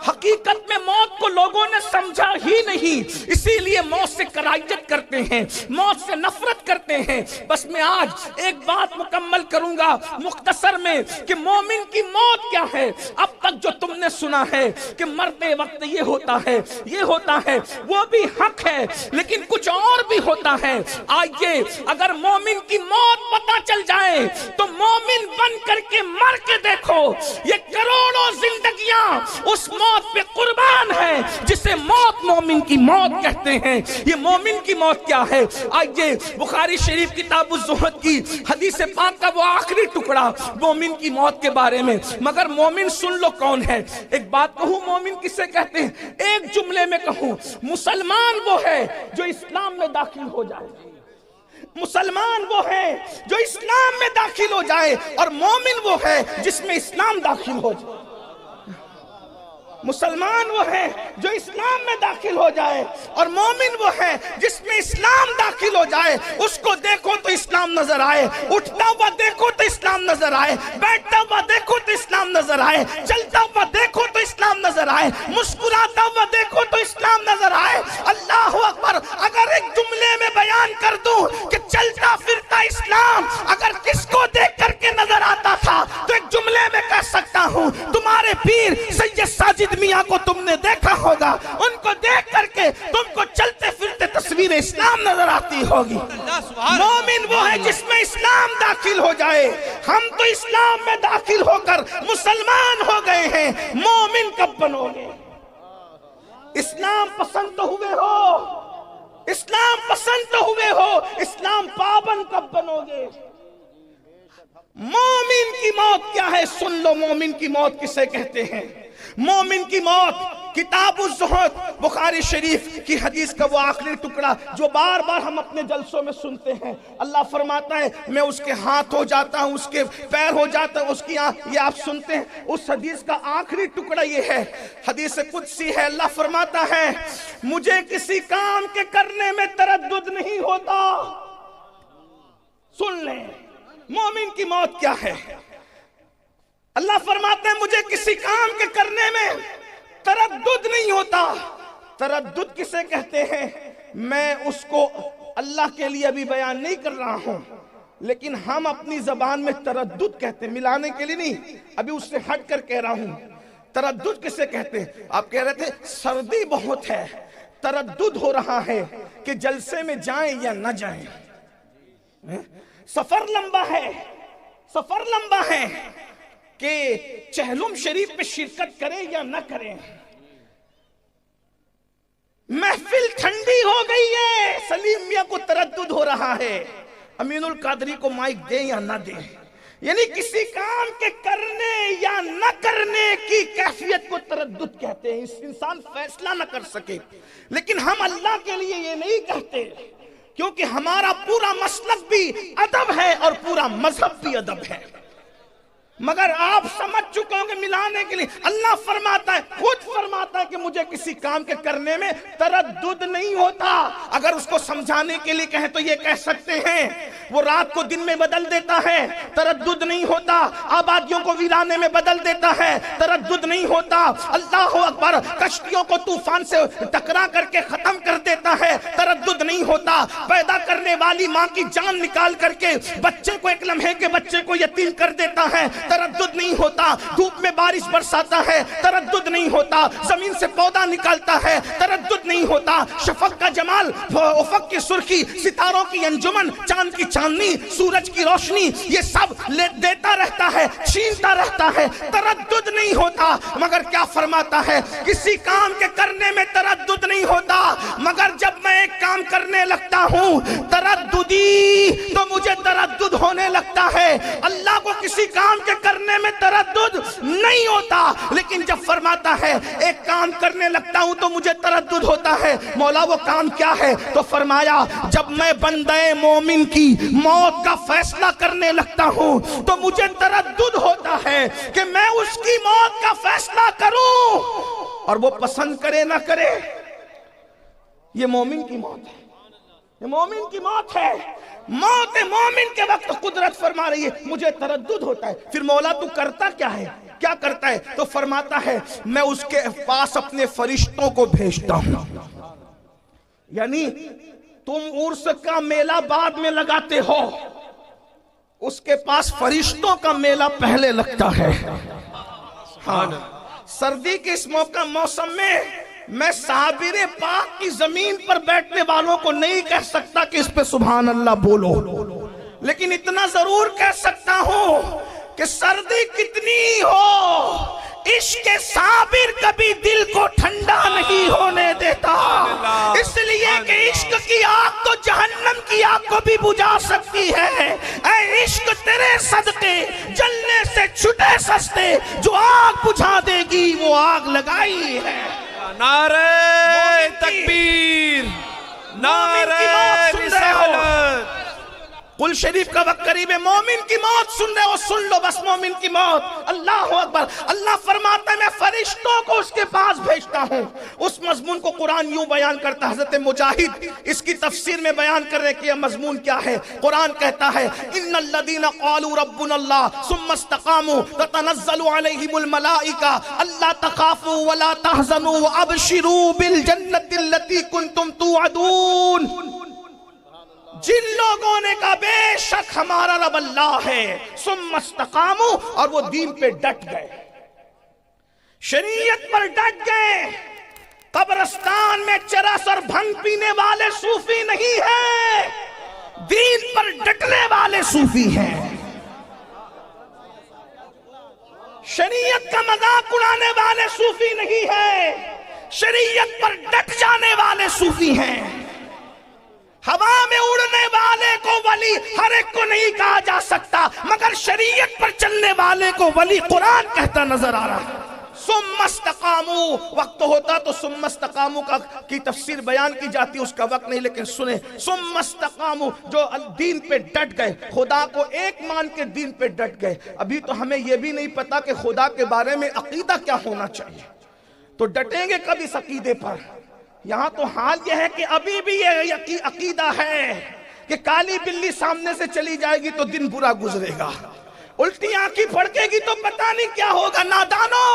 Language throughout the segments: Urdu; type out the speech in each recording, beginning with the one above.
حقیقت میں موت کو لوگوں نے سمجھا ہی نہیں، اسی لیے موت سے کراہیت کرتے ہیں، موت سے نفرت کرتے ہیں۔ بس میں آج ایک بات مکمل کروں گا مختصر میں کہ مومن کی موت کیا ہے۔ اب تک جو تم نے سنا ہے کہ مرتے وقت یہ ہوتا ہے، یہ ہوتا ہے، وہ بھی حق ہے، لیکن کچھ اور بھی ہوتا ہے۔ آئیے اگر مومن کی موت پتہ چل جائے تو مومن بن کر کے مر کے دیکھو، یہ کروڑوں زندگیاں اس موت پہ قربان ہے جسے موت مومن کی موت کہتے ہیں۔ یہ مومن کی موت کیا ہے؟ آئیے بخاری شریف کتاب الزہد کی حدیث پاک کا وہ آخری ٹکڑا مومن کی موت کے بارے میں۔ مگر مومن سن لو کون ہے۔ ایک بات کہوں مومن کسے کہتے ہیں؟ ایک جملے میں کہوں، مسلمان وہ ہے جو اسلام میں داخل ہو جائے، مسلمان وہ ہے جو اسلام میں داخل ہو جائے، اور مومن وہ ہے جس میں اسلام داخل ہو جائے۔ مسلمان وہ ہے جو اسلام میں داخل ہو جائے، اور مومن وہ ہے جس میں اسلام داخل ہو جائے۔ اس کو دیکھو تو اسلام نظر آئے، اٹھتا ہوا دیکھو تو اسلام نظر آئے، بیٹھتا ہوا دیکھو تو اسلام نظر آئے، چلتا ہوا دیکھو تو اسلام نظر آئے، مسکراتا ہوا دیکھو تو اسلام نظر آئے۔ اللہ اکبر! اگر ایک جملے میں بیان کر دوں کہ چلتا پھرتا اسلام اگر کس کو دیکھ کر کے نظر آتا تھا تو ایک جملے میں کہہ سکتا ہوں، تمہارے پیر سید ساجد میاں کو تم نے دیکھا ہوگا، ان کو دیکھ کر کے تم کو چلتے پھرتے تصویر اسلام نظر آتی ہوگی۔ مومن وہ ہے جس میں اسلام داخل ہو جائے۔ ہم تو اسلام میں داخل ہو کر مسلمان ہو گئے ہیں، مومن کب بنو گے؟ اسلام پسند تو ہوئے ہو، اسلام پسند تو ہوئے ہو، اسلام پابند کب بنو گے؟ مومن کی موت کیا ہے؟ سن لو مومن کی موت کسے کہتے ہیں۔ مومن کی موت کتاب الزہد بخاری شریف کی حدیث کا وہ آخری ٹکڑا جو بار بار ہم اپنے جلسوں میں سنتے ہیں۔ اللہ فرماتا ہے میں اس کے ہاتھ ہو جاتا ہوں، اس کے پیر ہو جاتا ہوں، اس کی آنکھ، یہ آپ سنتے ہیں۔ اس حدیث کا آخری ٹکڑا یہ ہے، حدیث قدسی ہے۔ اللہ فرماتا ہے مجھے کسی کام کے کرنے میں تردد نہیں ہوتا۔ سن لیں مومن کی موت کیا ہے۔ اللہ فرماتے ہیں مجھے کسی کام کے کرنے میں تردد نہیں ہوتا۔ تردد کسے کہتے ہیں؟ میں اس کو اللہ کے لیے ابھی بیان نہیں کر رہا ہوں، لیکن ہم اپنی زبان میں تردد کہتے ہیں، ملانے کے لیے نہیں، ابھی اس سے ہٹ کر کہہ رہا ہوں۔ تردد کسے کہتے ہیں؟ آپ کہہ رہے تھے سردی بہت ہے، تردد ہو رہا ہے کہ جلسے میں جائیں یا نہ جائیں، سفر لمبا ہے، سفر لمبا ہے کہ چہلم شریف پہ شرکت کریں یا نہ کریں، محفل ٹھنڈی ہو گئی ہے، سلیم میاں کو تردد ہو رہا ہے امین القادری کو مائک دیں یا نہ دیں۔ یعنی کسی کام کے کرنے یا نہ کرنے کی کیفیت کو تردد کہتے ہیں، اس انسان فیصلہ نہ کر سکے۔ لیکن ہم اللہ کے لیے یہ نہیں کہتے، کیونکہ ہمارا پورا مسلک بھی ادب ہے اور پورا مذہب بھی ادب ہے۔ مگر آپ سمجھ چکے ہوں گے ملانے کے لیے اللہ فرماتا ہے، خود فرماتا ہے کہ مجھے کسی کام کے کرنے میں تردد نہیں ہوتا۔ اگر اس کو سمجھانے کے لیے کہیں تو یہ کہہ سکتے ہیں وہ رات کو دن میں بدل دیتا ہے، تردد نہیں ہوتا۔ آبادیوں کو ویرانے میں بدل دیتا ہے، تردد نہیں ہوتا۔ اللہ اکبر! کشتیوں کو طوفان سے ٹکرا کر کے ختم کر دیتا ہے، تردد نہیں ہوتا۔ پیدا کرنے والی ماں کی جان نکال کر کے بچے کو ایک لمحے کے بچے کو یتیم کر دیتا ہے، تردد نہیں ہوتا۔ دھوپ میں بارش برساتا ہے، تردد نہیں ہوتا۔ زمین سے پودا نکالتا ہے، تردد نہیں ہوتا۔ شفق کا جمال، افق کی سرخی، ستاروں کی انجمن، چاند کی چاندنی، سورج کی روشنی، یہ سب دیتا رہتا ہے، چھینتا رہتا ہے، تردد نہیں ہوتا۔ مگر کیا فرماتا ہے؟ کسی کام کے کرنے میں تردد نہیں ہوتا، مگر جب میں ایک کام کرنے لگتا ہوں ترددی تو مجھے تردد ہونے لگتا ہے۔ اللہ کو کسی کام کے کرنے میں تردد نہیں ہوتا، لیکن جب فرماتا ہے ایک کام کرنے لگتا ہوں تو مجھے تردد ہوتا ہے۔ مولا وہ کام کیا ہے؟ تو فرمایا جب میں بندے مومن کی موت کا فیصلہ کرنے لگتا ہوں تو مجھے تردد ہوتا ہے کہ میں اس کی موت کا فیصلہ کروں، اور وہ پسند کرے نہ کرے۔ یہ مومن کی موت ہے، یہ مومن کی موت ہے۔ موت مومن کے وقت قدرت فرما رہی ہے مجھے تردد ہوتا ہے۔ پھر مولا تو کرتا کیا ہے؟ کیا کرتا ہے؟ تو فرماتا ہے میں اس کے پاس اپنے فرشتوں کو بھیجتا ہوں. یعنی تم عرس کا میلہ بعد میں لگاتے ہو، اس کے پاس فرشتوں کا میلہ پہلے لگتا ہے. ہاں، سردی کے اس موسم میں صابر پاک کی زمین پر بیٹھنے والوں کو نہیں کہہ سکتا کہ اس پہ سبحان اللہ بولو، لیکن اتنا ضرور کہہ سکتا ہوں کہ سردی کتنی ہو، عشق صابر کبھی دل کو ٹھنڈا نہیں ہونے دیتا، اس لیے کہ عشق کی آگ تو جہنم کی آگ کو بھی بجھا سکتی ہے. اے عشق تیرے صدقے جلنے سے چھٹے سستے، جو آگ بجھا دے گی وہ آگ لگائی ہے. نعرہ تکبیر، نعرہ رسالت. قل شریف کا وقت قریب ہے، مومن کی موت سن رہے ہو سن لو بس، مومن کی موت. اللہ اکبر. اللہ فرماتا ہے میں فرشتوں کو اس کے پاس بھیجتا ہوں. اس مضمون کو قرآن یوں بیان کرتا ہے، حضرت مجاہد اس کی تفسیر میں بیان کر رہے کہ یہ مضمون کیا ہے. قرآن کہتا ہے ان الذین قالوا ربنا اللہ ثم استقاموا تتنزل علیہم الملائکہ الا تخافوا ولا تحزنوا وابشروا بالجنۃ التي کنتم توعدون. جن لوگوں نے کہا بے شک ہمارا رب اللہ ہے، ثم استقاموا، اور وہ دین پہ ڈٹ گئے، شریعت پر ڈٹ گئے. قبرستان میں چرس اور بھنگ پینے والے صوفی نہیں ہیں، دین پر ڈٹنے والے صوفی ہیں. شریعت کا مذاق اڑانے والے صوفی نہیں ہیں، شریعت پر ڈٹ جانے والے صوفی ہیں. ہوا میں اڑنے والے کو ولی ہر ایک کو نہیں کہا جا سکتا، مگر شریعت پر چلنے والے کو ولی قرآن کہتا نظر آ رہا ہے. ثم استقاموا، وقت ہوتا تو ثم استقاموا کی تفسیر بیان کی جاتی، اس کا وقت نہیں، لیکن سنیں ثم استقاموا، جو دین پہ ڈٹ گئے، خدا کو ایک مان کے دین پہ ڈٹ گئے. ابھی تو ہمیں یہ بھی نہیں پتا کہ خدا کے بارے میں عقیدہ کیا ہونا چاہیے، تو ڈٹیں گے کب اس عقیدے پر؟ یہاں تو حال یہ ہے کہ ابھی بھی یہ عقیدہ ہے کہ کالی بلی سامنے سے چلی جائے گی تو دن برا گزرے گا، الٹی آنکھی پھڑکے گی تو پتہ نہیں کیا ہوگا. نادانو،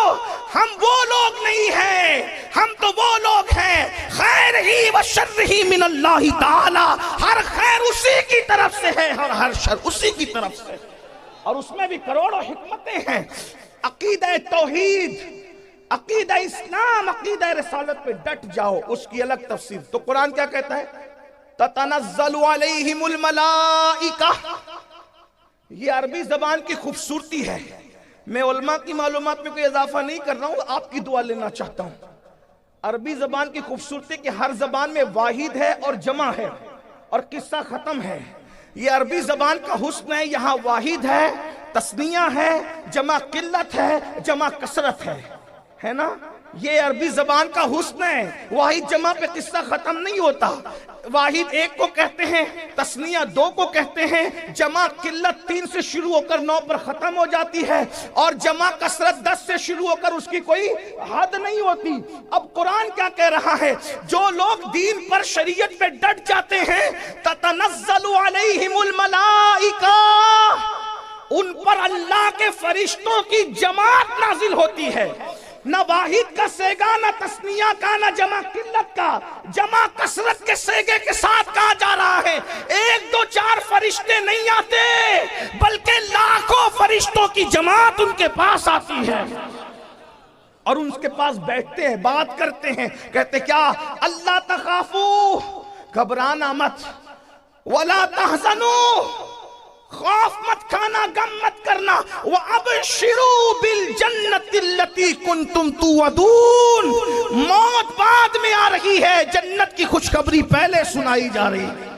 ہم وہ لوگ نہیں ہیں، ہم تو وہ لوگ ہیں خیر ہی و شر ہی من اللہ تعالی، ہر خیر اسی کی طرف سے ہے اور ہر شر اسی کی طرف سے، اور اس میں بھی کروڑوں حکمتیں ہیں. عقیدہ توحید، عقیدہ اسلام، عقیدہ رسالت پہ ڈٹ جاؤ، اس کی الگ تفسیر. تو قرآن کیا کہتا ہے؟ تتنزل علیہم الملائکہ. یہ عربی زبان کی خوبصورتی ہے. میں علماء کی معلومات میں کوئی اضافہ نہیں کر رہا ہوں، آپ کی دعا لینا چاہتا ہوں. عربی زبان کی خوبصورتی کہ ہر زبان میں واحد ہے اور جمع ہے اور قصہ ختم ہے. یہ عربی زبان کا حسن ہے، یہاں واحد ہے، تثنیہ ہے، جمع قلت ہے، جمع کثرت ہے نا. یہ عربی زبان کا حسن ہے، واحد جمع پہ قصہ ختم نہیں ہوتا. واحد ایک کو کہتے ہیں، تثنیہ دو کو کہتے ہیں، جمع قلت 3 سے شروع ہو کر 9 پر ختم ہو جاتی ہے، اور جمع کثرت 10 سے شروع ہو کر اس کی کوئی حد نہیں ہوتی. اب قرآن کیا کہہ رہا ہے؟ جو لوگ دین پر شریعت پہ ڈٹ جاتے ہیں، تتنزل علیہم الملائکہ، ان پر اللہ کے فرشتوں کی جماعت نازل ہوتی ہے. نہ واحد کا سیگا، نہ تثنیہ کا، نہ جمع قلت کا، جمع کثرت کے سیگے کے ساتھ کہا جا رہا ہے. 1 2 4 فرشتے نہیں آتے، بلکہ لاکھوں فرشتوں کی جماعت ان کے پاس آتی ہے اور ان کے پاس بیٹھتے ہیں، بات کرتے ہیں. کہتے کیا؟ اللہ تخافو، گھبرانا مت، ولا تحزنوا، خوف مت کھانا، غم مت کرنا، وَأَبْشِرُوا بِالْجَنَّةِ الَّتِي كُنْتُمْ تُوعَدُونَ. موت بعد میں آ رہی ہے، جنت کی خوشخبری پہلے سنائی جا رہی ہے،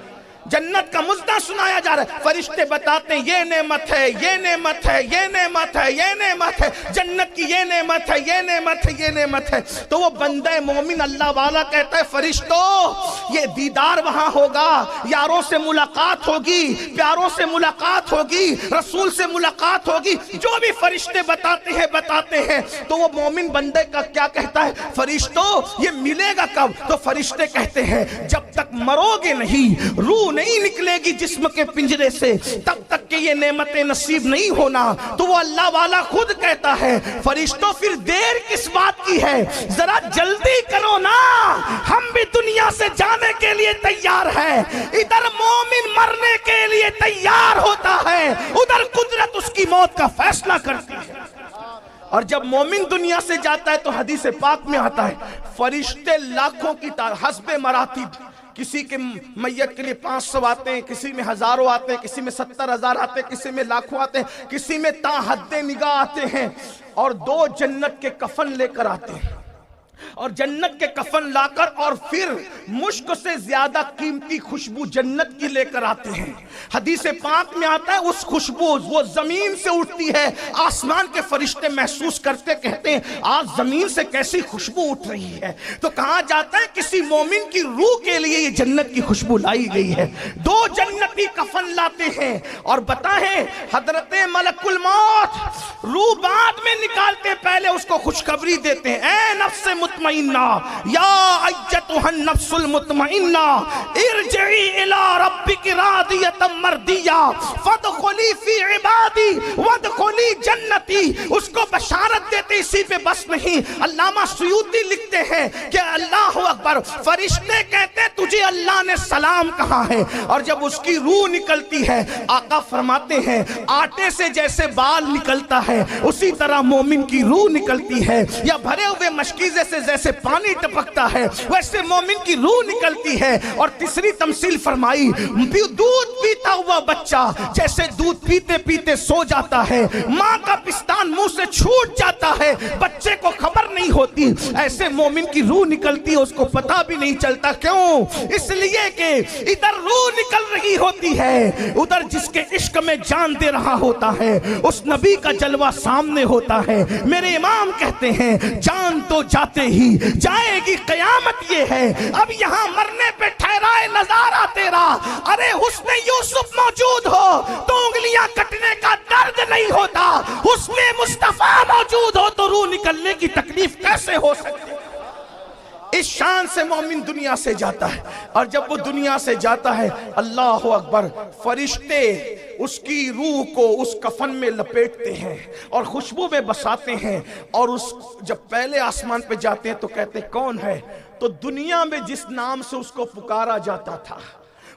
جنت کا مزدہ سنایا جا رہا ہے. فرشتے بتاتے ہیں یہ نعمت ہے، یہ نعمت ہے، یہ نعمت ہے، یہ نعمت ہے، جنت کی یہ نعمت ہے، یہ نعمت ہے، یہ نعمت ہے. تو وہ بندہ مومن اللہ والا کہتا ہے فرشتوں یہ دیدار وہاں ہوگا، یاروں سے ملاقات ہوگی، پیاروں سے ملاقات ہوگی، رسول سے ملاقات ہوگی. جو بھی فرشتے بتاتے ہیں تو وہ مومن بندے کا کیا کہتا ہے؟ فرشتوں یہ ملے گا کب؟ تو فرشتے کہتے ہیں جب تک مرو گے نہیں، روح نہیں نکلے گی جسم کے پنجرے سے تب تک کہ یہ نعمتیں نصیب نہیں ہونا. تو وہ اللہ والا خود کہتا ہے فرشتوں پھر دیر کس بات کی ہے, ذرا جلدی کرو نا, ہم بھی دنیا سے جانے کے لیے تیار ہیں. ادھر مومن مرنے کے لیے تیار ہوتا ہے, ادھر قدرت اس کی موت کا فیصلہ کرتی ہے. اور جب مومن دنیا سے جاتا ہے تو حدیث پاک میں آتا ہے فرشتے لاکھوں کی حسب مراتب, کسی کے میت کے لیے 500 آتے ہیں, کسی میں ہزاروں آتے ہیں, کسی میں 70,000 آتے ہیں, کسی میں لاکھوں آتے ہیں, کسی میں تا حد نگاہ آتے ہیں, اور 2 جنت کے کفن لے کر آتے ہیں, اور جنت کے کفن لا کر اور پھر مشک سے زیادہ قیمتی خوشبو جنت کی لے کر آتے ہیں. حدیث پاک میں آتا ہے اس خوشبو وہ زمین سے اٹھتی ہے, آسمان کے فرشتے محسوس کرتے کہتے ہیں آج زمین سے کیسی خوشبو اٹھ رہی ہے. تو کہا جاتا ہے کسی مومن کی روح کے لیے یہ جنت کی خوشبو لائی گئی ہے. 2 جنتی کفن لاتے ہیں اور بتائیں حضرت ملک الموت روح بعد میں نکالتے, پہلے اس کو خوشخبری دیتے ہیں اے نفس مطمئنہ یا ایتها النفس المطمئنہ ارجعی الی ربک راضیۃ مرضیہ فادخلی فی عبادی وادخلی جنتی. اس کو بشارت دیتے, اسی پہ بس نہیں. علامہ سیوطی لکھتے ہیں کہ اللہ اکبر, فرشتے کہتے تجھے اللہ نے سلام کہا ہے, اور جب اس کی روح نکلتی ہے آقا فرماتے ہیں آٹے سے جیسے بال نکلتا ہے اسی طرح مومن کی روح نکلتی ہے, یا بھرے ہوئے مشکیزے سے جیسے پانی ٹپکتا ہے ویسے مومن کی روح نکلتی ہے. اور تیسری تمثیل فرمائی دودھ پیتا ہوا بچہ جیسے دودھ پیتے پیتے سو جاتا ہے, ماں کا پستان منہ سے چھوٹ جاتا ہے, بچے کو خبر نہیں ہوتی, ایسے مومن کی روح نکلتی ہے, اس کو پتہ بھی نہیں چلتا. کیوں؟ اس لیے کہ ادھر روح نکل رہی ہوتی ہے, ادھر جس کے عشق میں جان دے رہا ہوتا ہے اس نبی کا جلوہ سامنے ہوتا ہے. میرے امام کہتے ہیں جان تو جاتے ہی جائے گی قیامت یہ ہے, اب یہاں مرنے پہ ٹھہرائے نظارہ تیرا, ارے حسن یوسف موجود ہو تو انگلیاں کٹنے کا درد نہیں ہوتا, حسن مصطفیٰ موجود ہو تو روح نکلنے کی تکلیف کیسے ہو سکتی. اس شان سے مومن دنیا سے جاتا ہے, اور جب وہ دنیا سے جاتا ہے اللہ اکبر فرشتے اس کی روح کو اس کفن میں لپیٹتے ہیں اور خوشبو میں بساتے ہیں, اور اس جب پہلے آسمان پہ جاتے ہیں تو کہتے کون ہے, تو دنیا میں جس نام سے اس کو پکارا جاتا تھا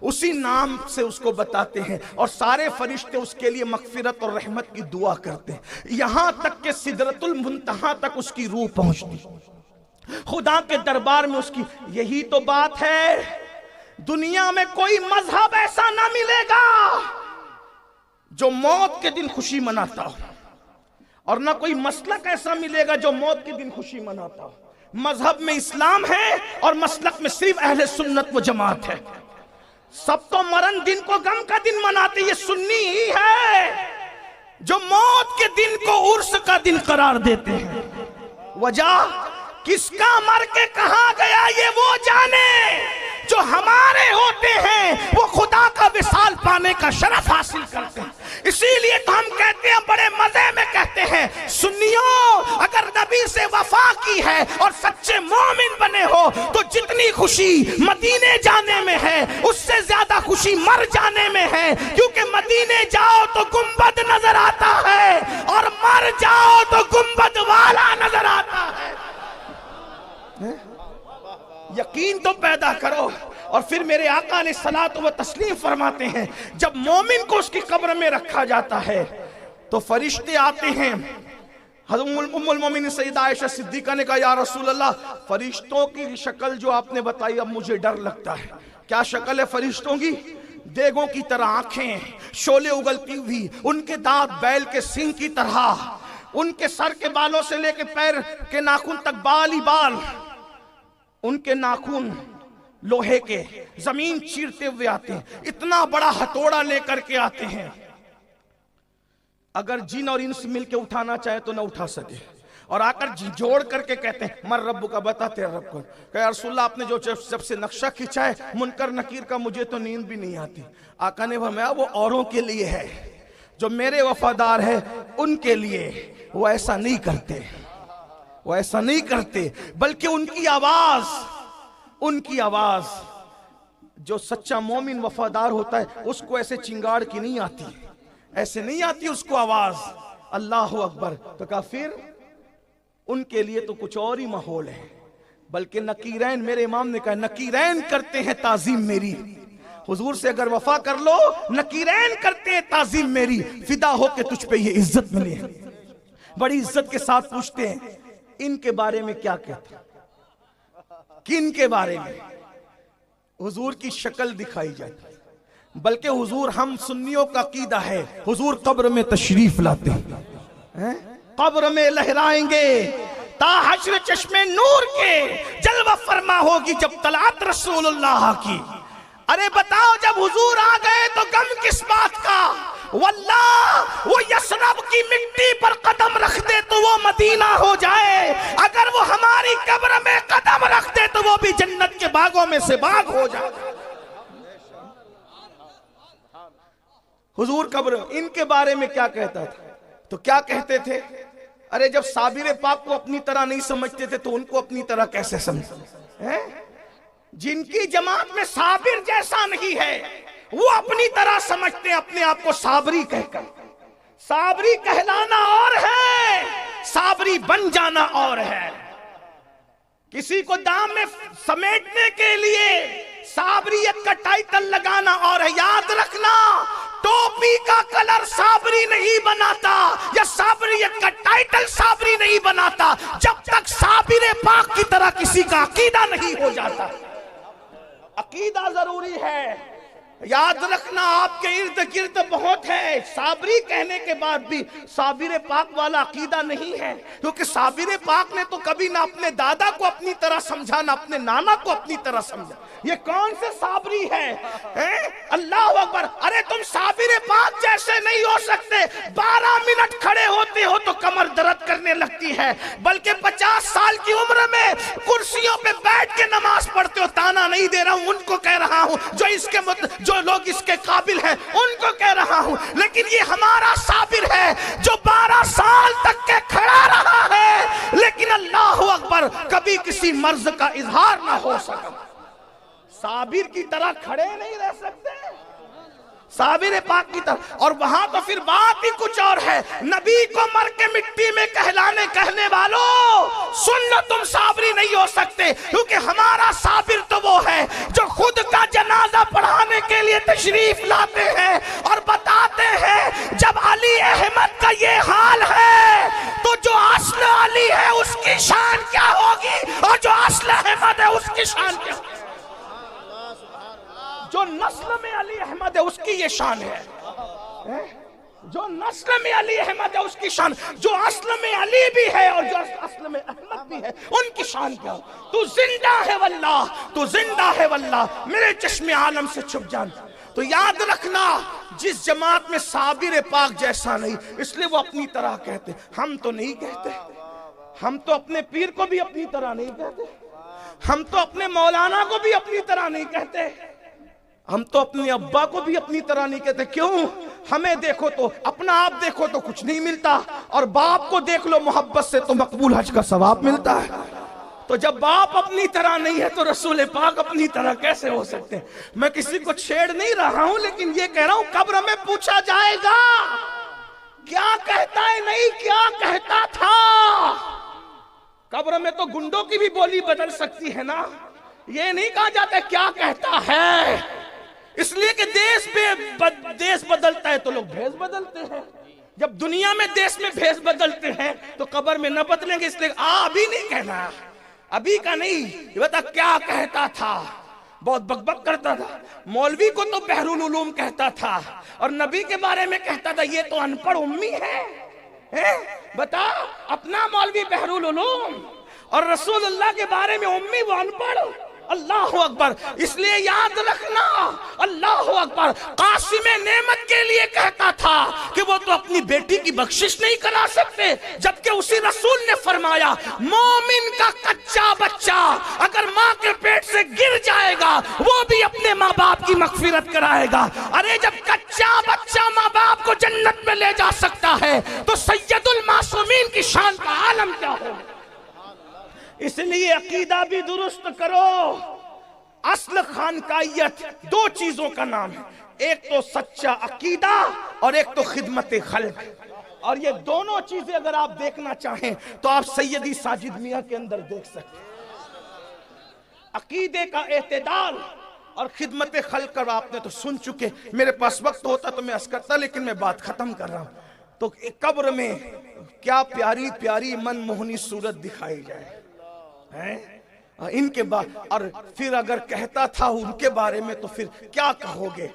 اسی نام سے اس کو بتاتے ہیں, اور سارے فرشتے اس کے لیے مغفرت اور رحمت کی دعا کرتے ہیں, یہاں تک کہ سدرۃ المنتہا تک اس کی روح پہنچتی, خدا کے دربار میں اس کی. یہی تو بات ہے, دنیا میں کوئی مذہب ایسا نہ ملے گا جو موت کے دن خوشی مناتا ہو, اور نہ کوئی مسلک ایسا ملے گا جو موت کے دن خوشی مناتا ہو. مذہب میں اسلام ہے اور مسلک میں صرف اہل سنت و جماعت ہے. سب تو مرن دن کو غم کا دن مناتے, یہ سنی ہی ہے جو موت کے دن کو عرس کا دن قرار دیتے ہیں. وجہ کس کا مر کے کہاں گیا یہ وہ جانے, جو ہمارے ہوتے ہیں وہ خدا کا وصال پانے کا شرف حاصل کرتے ہیں. اسی لیے تو ہم کہتے ہیں, بڑے مزے میں کہتے ہیں, سنیوں اگر نبی سے وفا کی ہے اور سچے مومن بنے ہو تو جتنی خوشی مدینے جانے میں ہے اس سے زیادہ خوشی مر جانے میں ہے, کیونکہ مدینے جاؤ تو گنبد نظر آتا ہے اور مر جاؤ تو گنبد والا نظر آتا ہے. یقین تو پیدا کرو. اور پھر میرے آقا علیہ الصلوۃ و تسلیم فرماتے ہیں جب مومن کو اس کی قبر میں رکھا جاتا ہے تو فرشتے آتے ہیں. حضرت ام المومنین سیدہ عائشہ صدیقہ نے کہا یا رسول اللہ فرشتوں کی شکل جو آپ نے بتائی اب مجھے ڈر لگتا ہے. کیا شکل ہے فرشتوں کی؟ دیگوں کی طرح آنکھیں, شعلے اگلتی ہوئی, ان کے دانت بیل کے سینگ کی طرح, ان کے سر کے بالوں سے لے کے پیر کے ناخن تک بال ہی بال, ان کے ناخن لوہے کے زمین چیرتے ہوئے آتے ہیں, اتنا بڑا ہتھوڑا لے کر کے آتے ہیں, اگر جن اور انس مل کے اٹھانا چاہے تو نہ اٹھا سکے, اور آ کر جوڑ کر کے کہتے ہیں مر رب کا, بتا تیرا رب کون. کہ یا رسول اللہ آپ نے جو جب سے نقشہ کھینچا ہے منکر نکیر کا مجھے تو نیند بھی نہیں آتی. آقا نے فرمایا وہ اوروں کے لیے ہے, جو میرے وفادار ہے ان کے لیے. وہ ایسا نہیں کرتے, وہ ایسا نہیں کرتے, بلکہ ان کی آواز جو سچا مومن وفادار ہوتا ہے اس کو ایسے چنگاڑ کی نہیں آتی، ایسے نہیں آتی اس کو آواز اللہ اکبر. تو کہا پھر ان کے لیے تو کچھ اور ہی ماحول ہے. بلکہ نکیرین، میرے امام نے کہا نکیرین کرتے ہیں تعظیم میری. حضور سے اگر وفا کر لو نکیرین کرتے ہیں تعظیم میری، فدا ہو کے تجھ پہ یہ عزت ملے. بڑی عزت کے ساتھ پوچھتے ہیں ان کے بارے میں کیا کہتا، کن کے بارے میں؟ حضور کی شکل دکھائی جاتی. بلکہ حضور، ہم سنیوں کا عقیدہ ہے حضور قبر میں تشریف لاتے ہیں، قبر میں لہرائیں گے تا حشر چشمے نور کے جلوہ فرما ہوگی جب طلعت رسول اللہ کی. ارے بتاؤ جب حضور آ گئے تو غم کس بات کا؟ واللہ وہ یثرب کی مٹی پر قدم رکھ دے تو وہ مدینہ ہو جائے، اگر وہ ہماری قبر میں قدم رکھ دے تو وہ بھی جنت کے باغوں میں سے باغ ہو جائے. حضور قبر ان کے بارے میں کیا کہتا تھا؟ تو کیا کہتے تھے؟ ارے جب صابر پاک کو اپنی طرح نہیں سمجھتے تھے تو ان کو اپنی طرح کیسے سمجھتے؟ جن کی جماعت میں صابر جیسا نہیں ہے وہ اپنی طرح سمجھتے ہیں اپنے آپ کو صابری کہہ کر. صابری کہلانا اور ہے، صابری بن جانا اور ہے. کسی کو دام میں سمیٹنے کے لیے صابریت کا ٹائٹل لگانا اور ہے. یاد رکھنا ٹوپی کا کلر صابری نہیں بناتا یا صابریت کا ٹائٹل صابری نہیں بناتا جب تک صابر پاک کی طرح کسی کا عقیدہ نہیں ہو جاتا. عقیدہ ضروری ہے. یاد رکھنا آپ کے ارد گرد بہت ہے صابری کہنے کے بعد بھی صابر پاک والا عقیدہ نہیں ہے، کیونکہ صابر پاک نے تو کبھی نہ اپنے دادا کو اپنی طرح سمجھا نہ اپنے نانا کو اپنی طرح سمجھا. یہ کون سے صابری ہے؟ اللہ اکبر. ارے تم صابر پاک جیسے نہیں ہو سکتے. 12 منٹ کھڑے ہوتے ہو تو کمر درد کرنے لگتی ہے، بلکہ 50 سال کی عمر میں کرسیوں پہ بیٹھ کے نماز پڑھتے ہو. تانا نہیں دے رہا ہوں، ان کو کہہ رہا ہوں جو لوگ اس کے قابل ہیں ان کو کہہ رہا ہوں. لیکن یہ ہمارا صابر ہے جو 12 سال تک کے کھڑا رہا ہے لیکن اللہ اکبر کبھی کسی مرض کا اظہار نہ ہو سکا. صابر کی طرح کھڑے نہیں رہ سکتے، صابر پاک کی طرح. اور وہاں تو پھر بات ہی کچھ اور ہے. نبی کو مر کے مٹی میں کہنے والوں سن لو، تم صابری نہیں ہو سکتے، کیونکہ ہمارا صابر تو وہ ہے جو خود کا جنازہ پڑھانے کے لیے تشریف لاتے ہیں اور بتاتے ہیں جب علی احمد کا یہ حال ہے تو جو اصل علی ہے اس کی شان کیا ہوگی اور جو اصل احمد ہے اس کی شان کیا ہوگی. جو نسل میں علی احمد ہے اس کی یہ شان ہے، جو نسل میں علی احمد ہے اس کی شان، جو اصل میں علی بھی ہے اور جو اصل میں احمد بھی ہے ان کی شان کیا ہو. تو زندہ ہے واللہ، تو زندہ ہے واللہ، میرے چشم عالم سے چھپ جان. تو یاد رکھنا جس جماعت میں صابر پاک جیسا نہیں، اس لیے وہ اپنی طرح کہتے. ہم تو نہیں کہتے، ہم تو اپنے پیر کو بھی اپنی طرح نہیں کہتے، ہم تو اپنے مولانا کو بھی اپنی طرح نہیں کہتے، ہم تو اپنے ابا کو بھی اپنی طرح نہیں کہتے. کیوں؟ ہمیں دیکھو تو اپنا آپ دیکھو تو کچھ نہیں ملتا، اور باپ کو دیکھ لو محبت سے تو مقبول حج کا ثواب ملتا ہے. تو جب باپ اپنی طرح نہیں ہے تو رسول پاک اپنی طرح کیسے ہو سکتے ہیں؟ میں کسی کو چھیڑ نہیں رہا ہوں، لیکن یہ کہہ رہا ہوں قبر میں پوچھا جائے گا کیا کہتا ہے، نہیں کیا کہتا تھا. قبر میں تو گنڈوں کی بھی بولی بدل سکتی ہے نا، یہ نہیں کہا جاتا کیا کہتا ہے. اس لیے کہ دیس بدلتا ہے تو لوگ بھیس بدلتے ہیں. جب دنیا میں دیس میں بھیس بدلتے ہیں تو قبر میں نہ بدلیں گے. اس لیے ابھی نہیں کہنا، ابھی کا نہیں. یہ بتا کیا کہتا تھا، بہت بک بک کرتا تھا. مولوی کو تو بحر العلوم کہتا تھا اور نبی کے بارے میں کہتا تھا یہ تو ان پڑھ امی ہے. بتا اپنا مولوی بحر العلوم اور رسول اللہ کے بارے میں امی وہ ان پڑھ. اللہ اکبر. اس لیے یاد رکھنا اللہ اکبر قاسم نعمت کے لیے کہتا تھا کہ وہ تو اپنی بیٹی کی بخشش نہیں کرا سکتے، جبکہ اسی رسول نے فرمایا مومن کا کچا بچہ اگر ماں کے پیٹ سے گر جائے گا وہ بھی اپنے ماں باپ کی مغفرت کرائے گا. ارے جب کچا بچہ ماں باپ کو جنت میں لے جا سکتا ہے تو سید المعصومین کی شان کا عالم کیا ہو. اس لیے عقیدہ بھی درست کرو. اصل خانقاہیت دو چیزوں کا نام ہے، ایک تو سچا عقیدہ اور ایک تو خدمت خلق، اور یہ دونوں چیزیں اگر آپ دیکھنا چاہیں تو آپ سیدی ساجد میاں کے اندر دیکھ سکتے ہیں۔ عقیدے کا اعتدال اور خدمت خلق کا آپ نے تو سن چکے، میرے پاس وقت ہوتا تو میں عرض کرتا، لیکن میں بات ختم کر رہا ہوں۔ تو قبر میں کیا پیاری پیاری من موہنی صورت دکھائی جائے ان کے بعد، اور پھر اگر کہتا تھا ان کے بارے میں تو پھر کیا کہو گے؟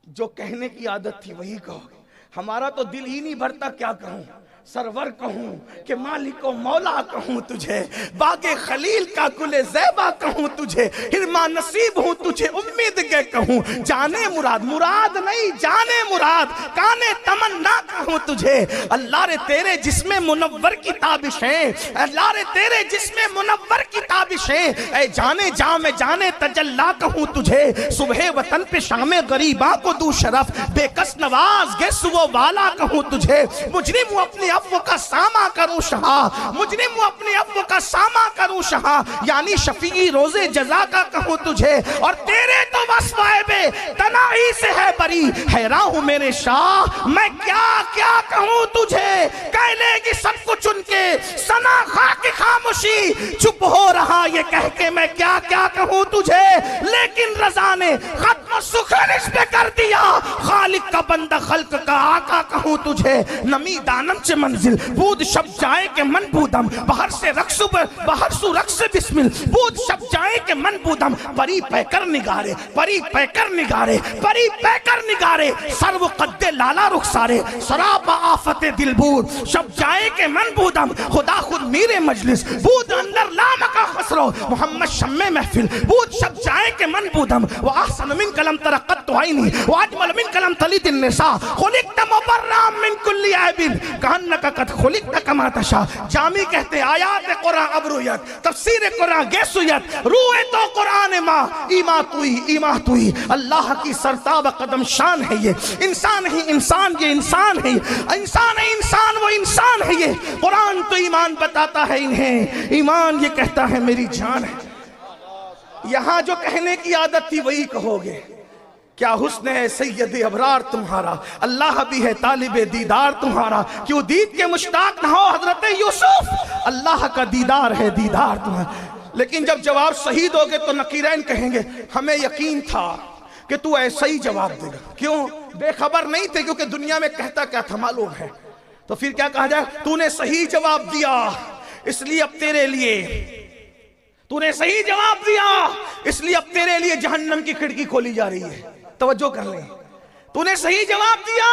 جو کہنے کی عادت تھی وہی کہو گے۔ ہمارا تو دل ہی نہیں بھرتا کیا کہوں، سرور کہوں کہ مالک و مولا کہوں تجھے، باغ خلیل کا گل زیبا کہوں تجھے، ہرما نصیب ہوں تجھے امید کے کہوں، جانے مراد، مراد نہیں جانے مراد، کانے تمنا کہوں تجھے۔ اللہ رے تیرے جسم منور کی تابشیں، اللہ رے تیرے جسم منور کی تابشیں، اے جانے جاں میں جانے تجلا کہوں تجھے، صبح وطن پہ شام غریباں کو دو شرف، بے کس نواز گے سو والا کہوں تجھے، مجرم ہوں اپنی عفو کا سامہ کروں شہا، مجرم ہوں اپنی عفو کا سامہ کروں شہا، یعنی شفیعی روز جزا کا کہوں تجھے، اور تیرے تو وصف بے تناہی سے ہے بری، حیران ہوں میرے شاہ میں کیا کیا کہوں تجھے، کہہ لے گی سب کچھ ان کے سنا خاک خاموشی، چپ ہو رہا یہ کہہ کے میں کیا کیا کہوں تجھے، لیکن رضا نے ختم و سخن اس پہ کر دیا، خالق کا بندہ خلق کا آقا کہوں تجھے، نمی دانم چے منزل بود شب جائے کہ من بودم، باہر سے رقص باہر سو رقص بسمل بود شب جائے کہ من بودم، پری پہ کر نگارے پری پہ کر نگارے پری پہ کر نگارے، سرو قد لالا رخسارے سراب آفت دل بود شب جائے کہ من بودم، خدا خود میرے مجلس بود اندر لام کا خسرو، محمد شمع محفل بود شب جائے کہ من بودم، وآحسن من کلم ترقت تو عینی واجمل من کلم تلید النساء، خلقت مبرام من کلی عیبن کہنکا قد خلقت کما تشاء، جامی کہتے آیات قرآن ابرویت، تفسیر قرآن گیسویت، روح تو قرآن ماں ایما توئی ایما توئی، اللہ کی سرتاب قدم شان ہے یہ، انسان ہی انسان یہ انسان ہے، انسان ہے انسان وہ انسان ہے یہ، قرآن تو ایمان بتاتا ہے انہیں، ایمان یہ کہتا ہے میری جان ہے۔ یہاں جو کہنے کی عادت تھی وہی کہو گے، کیا حسن ہے سید ابرار تمہارا، اللہ بھی ہے طالب دیدار تمہارا، کیوں دید کے مشتاق نہ ہو حضرت یوسف، اللہ کا دیدار ہے دیدار تمہارا۔ لیکن جب جواب صحیح دو گے تو نقیرین کہیں گے ہمیں یقین تھا کہ تو ایسا ہی جواب دے گا، کیوں بے خبر نہیں تھے، کیونکہ دنیا میں کہتا کیا تھا معلوم ہے، تو پھر کیا کہا جائے، تو نے صحیح جواب دیا اس لیے اب تیرے لیے، تو نے صحیح جواب دیا اس لیے اب تیرے لیے جہنم کی کھڑکی کھولی جا رہی ہے، توجہ کر لیں، تو نے صحیح جواب دیا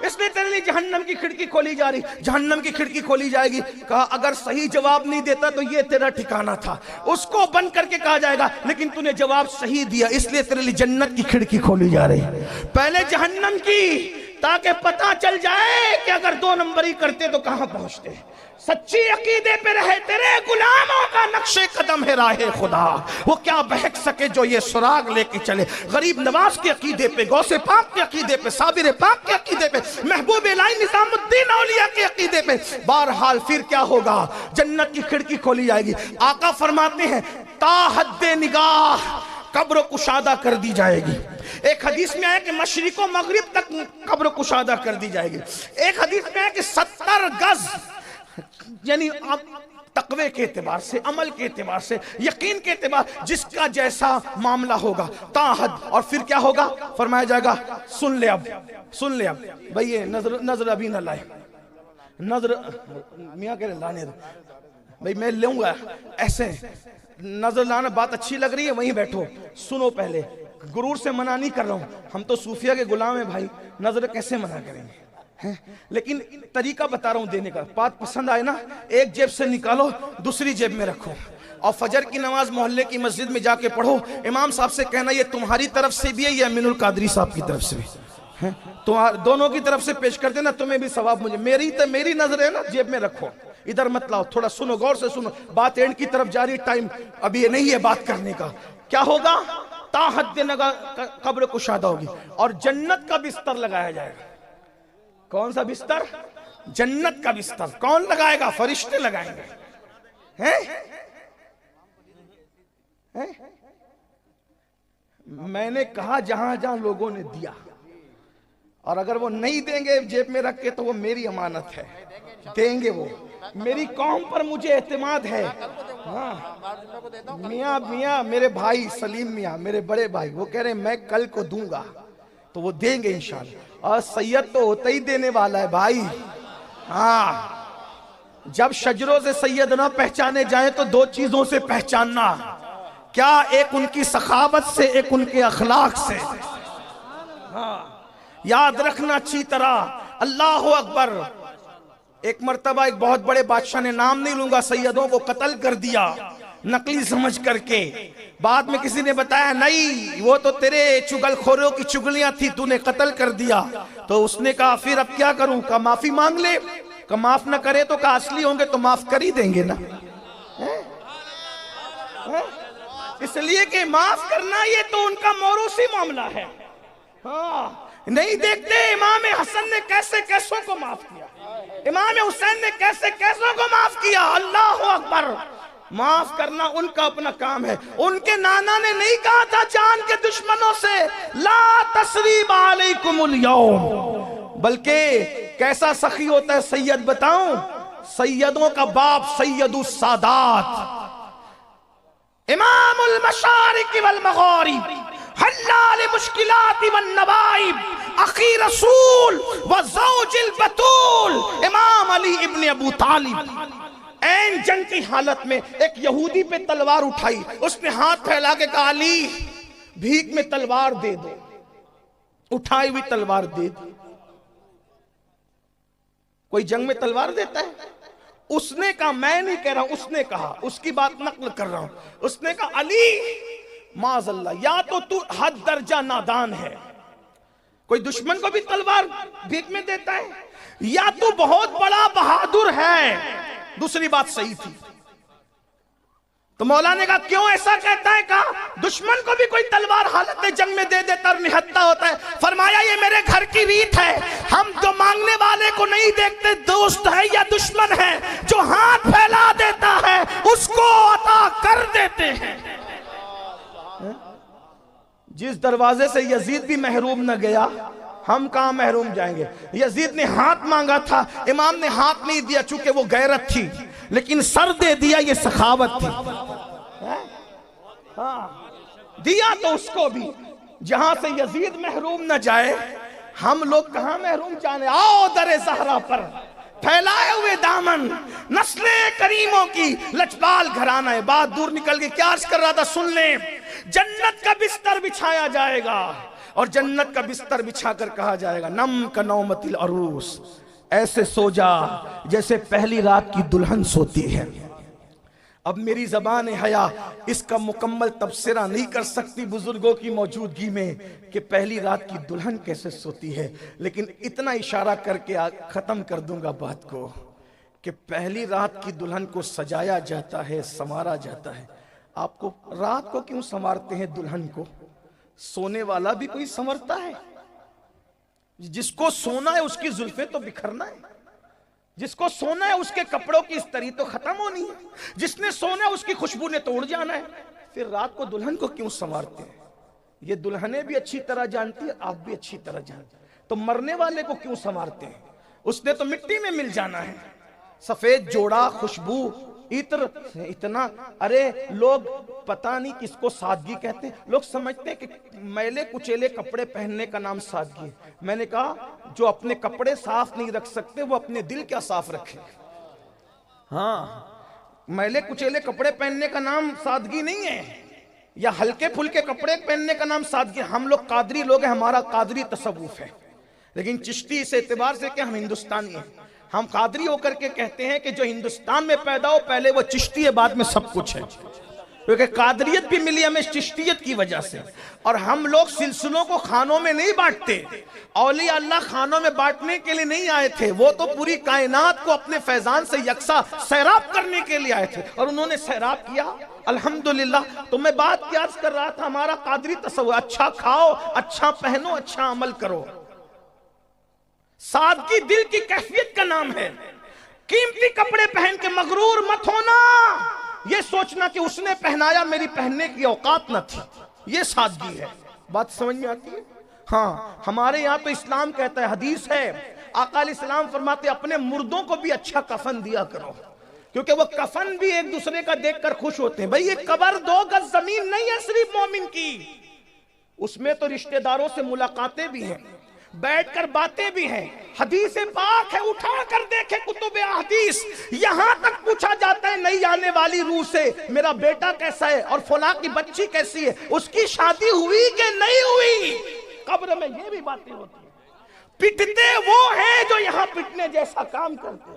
اس لیے تیرے لیے جہنم کی کھڑکی کھولی جا رہی، جہنم کی کھڑکی کھولی جائے گی، کہا اگر صحیح جواب نہیں دیتا تو یہ تیرا ٹھکانہ تھا، اس کو بند کر کے کہا جائے گا، لیکن تو نے جواب صحیح دیا اس لیے تیرے لیے جنت کی کھڑکی کھولی جا رہی، پہلے جہنم کی، تاکہ پتہ چل جائے کہ اگر دو نمبری کرتے تو کہاں پہنچتے، سچی عقیدے پہ رہے تیرے غلاموں کا نقش قدم ہے راہ خدا، وہ کیا بہک سکے جو یہ سراغ لے کے چلے، غریب نواز کے عقیدے پہ، غوث پاک کے عقیدے پہ، صابر پاک کے عقیدے پہ، محبوب الہی نظام الدین اولیاء کے عقیدے پہ، بہرحال پھر کیا ہوگا، جنت کی کھڑکی کھولی جائے گی۔ آقا فرماتے ہیں تا حد نگاہ قبر کشادہ کر دی جائے گی، ایک حدیث میں آیا کہ مشرق و مغرب تک قبر کشادہ کر دی جائے گی، ایک حدیث میں آیا کہ 70 گز، یعنی تقوی کے اعتبار سے، عمل کے اعتبار سے، یقین کے اعتبار، جس کا جیسا معاملہ ہوگا تا حد، اور پھر کیا ہوگا، فرمایا جائے گا سن لے اب بھئی یہ نظر ابھی نہ لائے، نظر میاں کہہ رہے لانے دو بھئی میں لوں گا، ایسے نظر لانا بات اچھی لگ رہی ہے وہیں بیٹھو، سنو پہلے، غرور سے منع نہیں کر رہا ہوں، ہم تو صوفیہ کے غلام ہیں بھائی، نظر کیسے منع کریں گے، لیکن طریقہ بتا رہا ہوں دینے کا، بات پسند آئے نا، ایک جیب سے نکالو دوسری جیب میں رکھو، اور فجر کی نماز محلے کی مسجد میں جا کے پڑھو، امام صاحب سے کہنا یہ تمہاری طرف سے بھی ہے یہ امین القادری صاحب کی طرف سے بھی، دونوں کی طرف سے پیش کر دینا، تمہیں بھی ثواب مجھے، میری نظر ہے نا جیب میں رکھو، ادھر مت لاؤ، تھوڑا سنو، غور سے سنو، بات اینڈ کی طرف جاری، ٹائم ابھی یہ نہیں ہے بات کرنے کا، کیا ہوگا، تا حد نگاہ قبر کشادہ ہوگی، اور جنت کا بستر لگایا جائے گا، کون سا بستر، جنت کا بستر، کون لگائے گا، فرشتے لگائیں گے، میں نے کہا جہاں جہاں لوگوں نے دیا، اور اگر وہ نہیں دیں گے جیب میں رکھ کے تو وہ میری امانت ہے، دیں گے وہ، میری قوم پر مجھے اعتماد ہے۔ ہاں میاں میرے بھائی سلیم میاں، میرے بڑے بھائی، وہ کہہ رہے ہیں میں کل کو دوں گا، تو وہ دیں گے انشاءاللہ۔ اور سید تو ہوتا ہی دینے والا ہے بھائی۔ ہاں جب شجروں سے سید نہ پہچانے جائیں تو دو چیزوں سے پہچاننا، کیا؟ ایک ان کی سخاوت سے، ایک ان کے اخلاق سے۔ ہاں یاد رکھنا اچھی طرح۔ اللہ اکبر۔ ایک مرتبہ ایک بہت بڑے بادشاہ نے، نام نہیں لوں گا، سیدوں کو قتل کر دیا نقلی سمجھ کر کے۔ بعد میں کسی نے بتایا نہیں وہ تو تیرے چگل خوروں کی چگلیاں تھی، تو نے قتل کر دیا۔ تو اس نے کہا پھر اب کیا کروں؟ کہا معافی مانگ لے۔ کہا معاف نہ کرے تو کہا اصلی ہوں گے تو معاف کر ہی دیں گے نا۔ اس لیے کہ معاف کرنا یہ تو ان کا موروثی معاملہ ہے۔ ہاں نہیں دیکھتے امام حسن نے کیسے کیسوں کو معاف کیا، امام حسین نے کیسے کیسوں کو معاف کیا۔ اللہ اکبر۔ معاف کرنا ان کا اپنا کام ہے۔ ان کے نانا نے نہیں کہا تھا جان کے دشمنوں سے لا تثریب علیکم اليوم، بلکہ کیسا سخی ہوتا ہے سید بتاؤں؟ سیدوں کا باپ سید السادات، امام المشارق والمغارب، حلال مشکلات والنوائب، اخی رسول وزوج البتول، امام علی ابن ابو طالب۔ این جنگ کی حالت میں ایک یہودی پہ تلوار اٹھائی، اس نے ہاتھ پھیلا کے کہا علی بھیک میں تلوار دے دو، اٹھائی ہوئی تلوار دے دی۔ کوئی جنگ میں تلوار دیتا ہے؟ اس نے کہا، میں نہیں کہہ رہا ہوں، اس نے کہا، اس کی بات نقل کر رہا ہوں، اس نے کہا علی معاذ اللہ، یا تو حد درجہ نادان ہے، کوئی دشمن کو بھی تلوار بھیک میں دیتا ہے، یا تو بہت بڑا بہادر ہے۔ دوسری بات صحیح تھی۔ تو مولا نے کہا کیوں ایسا کہتا ہے؟ کہا دشمن کو بھی کوئی تلوار حالت جنگ میں دے دیتا اور نہتا ہوتا ہے۔ فرمایا یہ میرے گھر کی ریت ہے، ہم جو مانگنے والے کو نہیں دیکھتے دوست ہے یا دشمن ہے، جو ہاتھ پھیلا دیتا ہے اس کو عطا کر دیتے ہیں۔ جس دروازے سے یزید بھی محروم نہ گیا، ہم کہاں محروم جائیں گے؟ یزید نے ہاتھ مانگا تھا، امام نے ہاتھ نہیں دیا چونکہ وہ غیرت تھی، لیکن سر دے دیا، یہ سخاوت تھی۔ ہاں دیا تو اس کو بھی، جہاں سے یزید محروم نہ جائے ہم لوگ کہاں محروم جانے۔ آؤ در زہرا پر پھیلائے ہوئے دامن، نسل کریموں کی لجپال گھرانہ ہے۔ بات دور نکل گئی، کیا عرض کر رہا تھا سن لیں۔ جنت کا بستر بچھایا جائے گا، اور جنت کا بستر بچھا کر کہا جائے گا نم کا نومت العروس، ایسے سو جا جیسے پہلی رات کی دلہن سوتی ہے۔ اب میری زبان حیا اس کا مکمل تبصرہ نہیں کر سکتی بزرگوں کی موجودگی میں کہ پہلی رات کی دلہن کیسے سوتی ہے، لیکن اتنا اشارہ کر کے ختم کر دوں گا بات کو کہ پہلی رات کی دلہن کو سجایا جاتا ہے، سنوارا جاتا ہے۔ آپ کو رات کو کیوں سنوارتے ہیں دلہن کو؟ سونے والا بھی کوئی سنورتا ہے؟ جس کو سونا ہے اس کی زلفیں تو بکھرنا ہے، جس کو سونا ہے اس کے کپڑوں کی استری تو ختم ہونی ہے، جس نے سونا ہے اس کی خوشبو نے توڑ جانا ہے۔ پھر رات کو دلہن کو کیوں سنوارتے ہیں؟ یہ دلہنیں بھی اچھی طرح جانتی ہیں، آپ بھی اچھی طرح جانتے ہیں۔ تو مرنے والے کو کیوں سنوارتے ہیں؟ اس نے تو مٹی میں مل جانا ہے۔ سفید جوڑا، خوشبو، عطر، اتنا، ارے لوگ پتہ نہیں کس کو سادگی کہتے ہیں۔ لوگ سمجھتے ہیں کہ میلے کچیلے کپڑے پہننے کا نام سادگی ہے۔ میں نے کہا جو اپنے کپڑے صاف نہیں رکھ سکتے وہ اپنے دل کیا صاف رکھیں۔ ہاں میلے کچیلے کپڑے پہننے کا نام سادگی نہیں ہے، یا ہلکے پھلکے کپڑے پہننے کا نام سادگی۔ ہم لوگ قادری لوگ ہیں، ہمارا قادری تصوف ہے، لیکن چشتی اس اعتبار سے کہ ہم ہندوستانی ہیں۔ ہم قادری ہو کر کے کہتے ہیں کہ جو ہندوستان میں پیدا ہو پہلے وہ چشتی ہے، بعد میں سب کچھ ہے، کیونکہ قادریت بھی ملی ہمیں چشتیت کی وجہ سے۔ اور ہم لوگ سلسلوں کو خانوں میں نہیں بانٹتے، اولیاء اللہ خانوں میں بانٹنے کے لیے نہیں آئے تھے، وہ تو پوری کائنات کو اپنے فیضان سے یکساں سیراب کرنے کے لیے آئے تھے، اور انہوں نے سیراب کیا الحمدللہ۔ تو میں بات کیا عرض کر رہا تھا، ہمارا قادری تصور اچھا کھاؤ، اچھا پہنو، اچھا عمل کرو۔ سادگی دل کی کیفیت کا نام ہے۔ قیمتی کپڑے پہن کے مغرور مت ہونا، یہ سوچنا کہ اس نے پہنایا میری پہننے کی اوقات نہ تھی، یہ سادگی ہے. بات سمجھ میں آتی ہے؟ ہاں ہمارے یہاں تو اسلام کہتا ہے, حدیث ہے, آقا علیہ السلام فرماتے اپنے مردوں کو بھی اچھا کفن دیا کرو, کیونکہ وہ کفن بھی ایک دوسرے کا دیکھ کر خوش ہوتے ہیں. بھئی یہ قبر 2 گز زمین نہیں ہے صرف مومن کی, اس میں تو رشتہ داروں سے ملاقاتیں بھی ہیں, بیٹھ کر باتیں بھی ہیں. حدیث پاک ہے, اٹھا کر دیکھیں کتب احادیث, یہاں تک پوچھا جاتا ہے نئی آنے والی روح سے میرا بیٹا کیسا ہے اور فلاں کی بچی کیسی ہے, اس کی شادی ہوئی کہ نہیں ہوئی. قبر میں یہ بھی باتیں ہوتی ہیں. پٹتے وہ ہیں جو یہاں پٹنے جیسا کام کرتے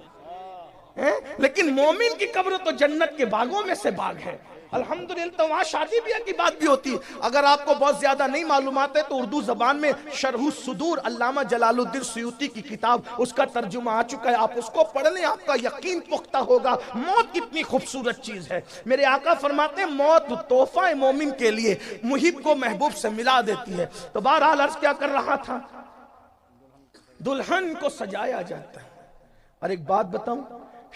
ہیں, لیکن مومن کی قبر تو جنت کے باغوں میں سے باغ ہے. الحمدللہ. تو وہاں شادی بیاہ کی بات بھی ہوتی ہے. اگر آپ کو بہت زیادہ نہیں معلومات ہے تو اردو زبان میں شرح الصدور علامہ جلال الدین سیوطی کی کتاب, اس کا ترجمہ آ چکا ہے, آپ اس کو پڑھ لیں, آپ کا یقین پختہ ہوگا موت کتنی خوبصورت چیز ہے. میرے آقا فرماتے ہیں موت تحفہ ہے مومن کے لیے, محب کو محبوب سے ملا دیتی ہے. تو بہرحال عرض کیا کر رہا تھا, دلہن کو سجایا جاتا ہے. اور ایک بات بتاؤں,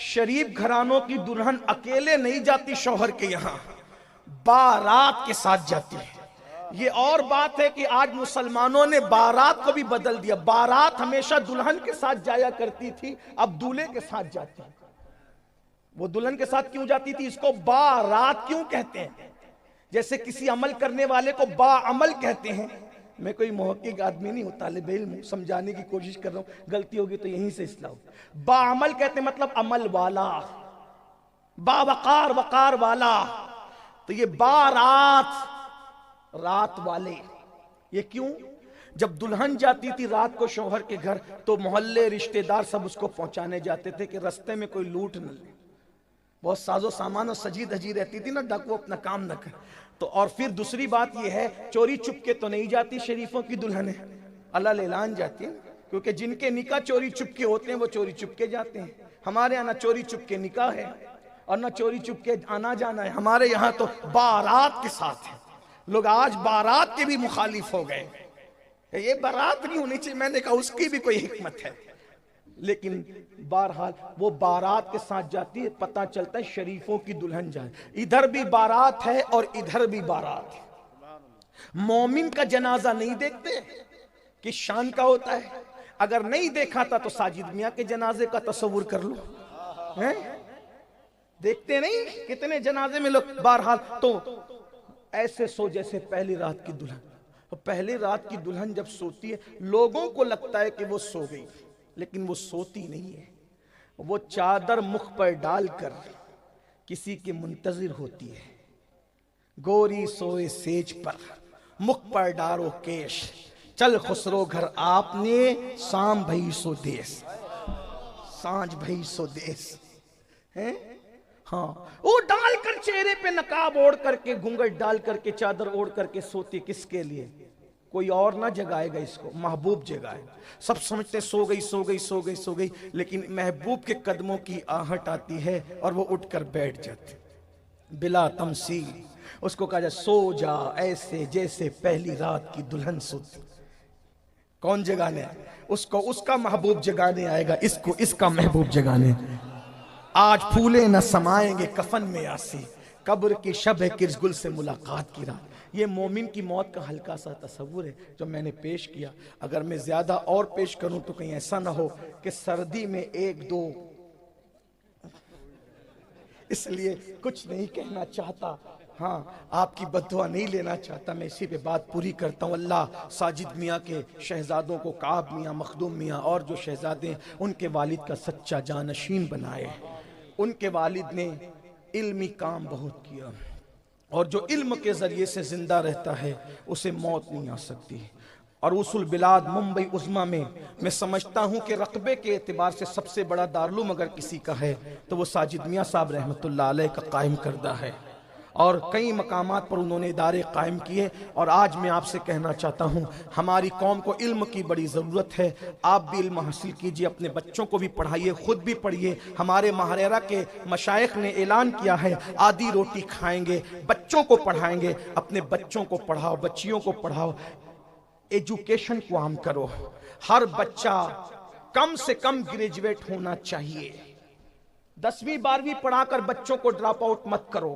شریف گھرانوں کی دلہن اکیلے نہیں جاتی شوہر کے یہاں, بارات کے ساتھ جاتی ہے. یہ اور بات ہے کہ آج مسلمانوں نے بارات کو بھی بدل دیا. بارات ہمیشہ دلہن کے ساتھ جایا کرتی تھی, اب دولہے کے ساتھ جاتی ہے. وہ دلہن کے ساتھ کیوں جاتی تھی, اس کو بارات کیوں کہتے ہیں؟ جیسے کسی عمل کرنے والے کو با عمل کہتے ہیں. میں کوئی محقق آدمی نہیں ہوں, طالب علم ہوں, سمجھانے کی کوشش کر رہا ہوں, غلطی ہوگی تو یہیں سے اصلاح ہو. با عمل کہتے ہیں مطلب عمل والا, با وقار وقار والا. تو یہ بارات, رات والے. یہ کیوں؟ جب دلہن جاتی تھی رات کو شوہر کے گھر تو محلے رشتہ دار سب اس کو پہنچانے جاتے تھے کہ رستے میں کوئی لوٹ نہ لے. بہت ساز و سامان اور سجی دھجی رہتی تھی نا, ڈاکو اپنا کام نہ کر. تو اور پھر دوسری بات یہ ہے, چوری چپکے تو نہیں جاتی شریفوں کی دلہنیں, اللہ اعلان جاتی ہیں, کیونکہ جن کے نکاح چوری چپکے ہوتے ہیں وہ چوری چپکے جاتے ہیں. ہمارے یہاں نہ چوری چپکے نکاح ہے اور نہ چوری چپکے آنا جانا ہے. ہمارے یہاں تو بارات کے ساتھ ہے. لوگ آج بارات کے بھی مخالف ہو گئے. یہ بارات نہیں ہونی چاہیے, میں نے کہا اس کی بھی کوئی حکمت ہے, لیکن بہرحال وہ بارات کے ساتھ جاتی ہے. پتہ چلتا ہے شریفوں کی دلہن جائے, ادھر بھی بارات ہے اور ادھر بھی بارات ہے. مومن کا جنازہ نہیں دیکھتے, کس شان کا ہوتا ہے. اگر نہیں دیکھا تھا تو ساجد میاں کے جنازے کا تصور کر لو, دیکھتے نہیں کتنے جنازے میں لوگ. بہرحال تو ایسے سو جیسے پہلی رات کی دلہن. پہلی رات کی دلہن جب سوتی ہے لوگوں کو لگتا ہے کہ وہ سو گئی, لیکن وہ سوتی نہیں ہے. وہ چادر مخ پر ڈال کر کسی کے منتظر ہوتی ہے. گوری سوئے سیج پر, مخ پر ڈارو کیش, چل خسرو گھر آپ نے, سام بھئی سو دیس, سانج بھئی سو دیس. ہاں وہ ڈال کر چہرے پہ نقاب اوڑھ کر کے, گھونگھٹ ڈال کر کے, چادر اوڑھ کر کے سوتی. کس کے لیے؟ کوئی اور نہ جگائے گا اس کو, محبوب جگائے. سب سمجھتے سو گئی سو گئی سو گئی سو گئی, لیکن محبوب کے قدموں کی آہٹ آتی ہے اور وہ اٹھ کر بیٹھ جاتے بلا تمثیل. اس کو کہا جائے سو جا ایسے جیسے پہلی رات کی دلہن سوتی. کون جگانے آئے اس کو؟ اس کا محبوب جگانے آئے گا اس کو, اس کا محبوب جگانے. آج پھولے نہ سمائیں گے کفن میں آسی, قبر کی شب ہے کرز گل سے ملاقات کی رات. یہ مومن کی موت کا ہلکا سا تصور ہے جو میں نے پیش کیا. اگر میں زیادہ اور پیش کروں تو کہیں ایسا نہ ہو کہ سردی میں ایک دو, اس لیے کچھ نہیں کہنا چاہتا. ہاں آپ کی بددعا نہیں لینا چاہتا, میں اسی پہ بات پوری کرتا ہوں. اللہ ساجد میاں کے شہزادوں کو, کعب میاں, مخدوم میاں اور جو شہزادے ہیں ان کے والد کا سچا جانشین بنائے. ان کے والد نے علمی کام بہت کیا, اور جو علم کے ذریعے سے زندہ رہتا ہے اسے موت نہیں آ سکتی. اور اصول بلاد ممبئی عظمیٰ میں سمجھتا ہوں کہ رقبے کے اعتبار سے سب سے بڑا دارالعلوم اگر کسی کا ہے تو وہ ساجد میاں صاحب رحمت اللہ علیہ کا قائم کردہ ہے. اور کئی مقامات پر انہوں نے ادارے قائم کیے. اور آج میں آپ سے کہنا چاہتا ہوں ہماری قوم کو علم کی بڑی ضرورت ہے. آپ بھی علم حاصل کیجئے, اپنے بچوں کو بھی پڑھائیے, خود بھی پڑھیے. ہمارے ماہریرہ کے مشائخ نے اعلان کیا ہے آدھی روٹی کھائیں گے, بچوں کو پڑھائیں گے. اپنے بچوں کو پڑھاؤ, بچیوں کو پڑھاؤ, ایجوکیشن کو عام کرو. ہر بچہ کم سے کم گریجویٹ ہونا چاہیے. 10ویں 12ویں پڑھا کر بچوں کو ڈراپ آؤٹ مت کرو.